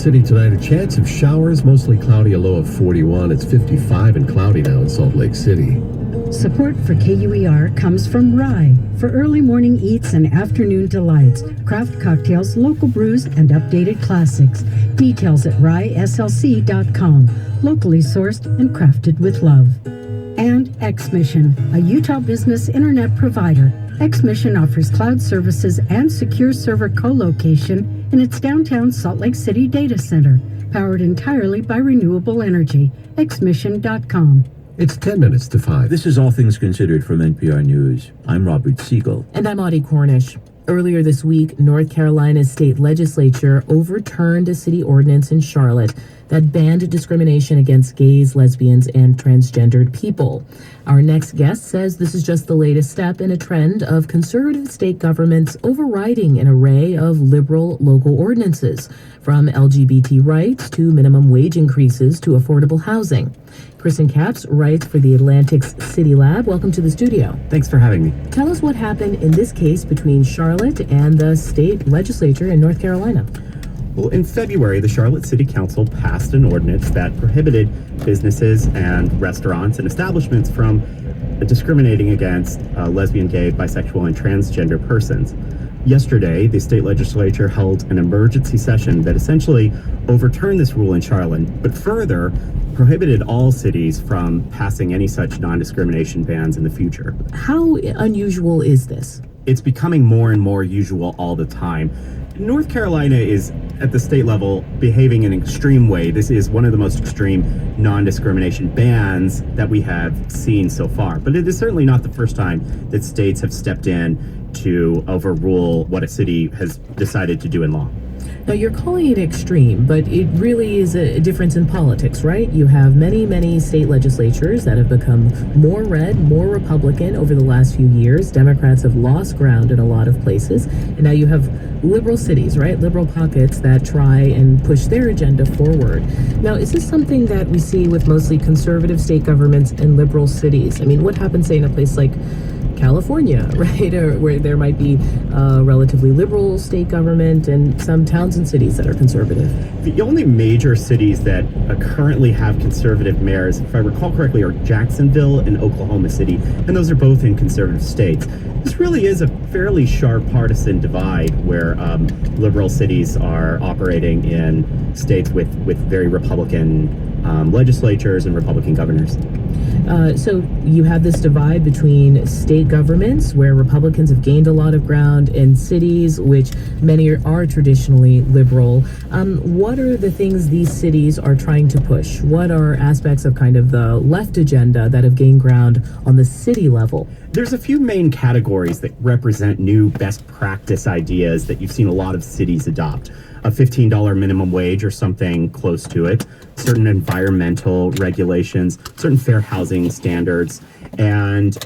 City tonight, a chance of showers, mostly cloudy, a low of 41. It's 55 and cloudy now in Salt Lake City. Support for KUER comes from Rye for early morning eats and afternoon delights, craft cocktails, local brews, and updated classics. Details at ryeslc.com. Locally sourced and crafted with love. And X-Mission, a Utah business internet provider. X-Mission offers cloud services and secure server co-location in its downtown Salt Lake City data center, powered entirely by renewable energy. Xmission.com. It's 10 minutes to 5. This is All Things Considered from NPR News. I'm Robert Siegel. And I'm Audie Cornish. Earlier this week, North Carolina's state legislature overturned a city ordinance in Charlotte that banned discrimination against gays, lesbians, and transgendered people. Our next guest says this is just the latest step in a trend of conservative state governments overriding an array of liberal local ordinances, from LGBT rights to minimum wage increases to affordable housing. Kristen Capps writes for the Atlantic's City Lab. Welcome to the studio. Thanks for having me. Tell us what happened in this case between Charlotte and the state legislature in North Carolina. Well, in February, the Charlotte City Council passed an ordinance that prohibited businesses and restaurants and establishments from discriminating against lesbian, gay, bisexual, and transgender persons. Yesterday, the state legislature held an emergency session that essentially overturned this rule in Charlotte, but further prohibited all cities from passing any such non-discrimination bans in the future. How unusual is this? It's becoming more and more usual all the time. North Carolina is, at the state level, behaving in an extreme way. This is one of the most extreme non-discrimination bans that we have seen so far. But it is certainly not the first time that states have stepped in to overrule what a city has decided to do in law. Now, you're calling it extreme, but it really is a difference in politics, right? You have many state legislatures that have become more red, more Republican over the last few years. Democrats have lost ground in a lot of places. And now you have liberal cities, right? Liberal pockets that try and push their agenda forward. Now, is this something that we see with mostly conservative state governments and liberal cities? I mean, what happens, say, in a place like California, right, or where there might be a relatively liberal state government and some towns and cities that are conservative? The only major cities that currently have conservative mayors, if I recall correctly, are Jacksonville and Oklahoma City, and those are both in conservative states. This really is a fairly sharp partisan divide where liberal cities are operating in states with very Republican legislatures and Republican governors. So you have this divide between state governments where Republicans have gained a lot of ground and cities which many are traditionally liberal. What are the things these cities are trying to push? What are aspects of kind of the left agenda that have gained ground on the city level? There's a few main categories that represent new best practice ideas that you've seen a lot of cities adopt. A $15 minimum wage or something close to it, certain environmental regulations, certain fair housing standards, and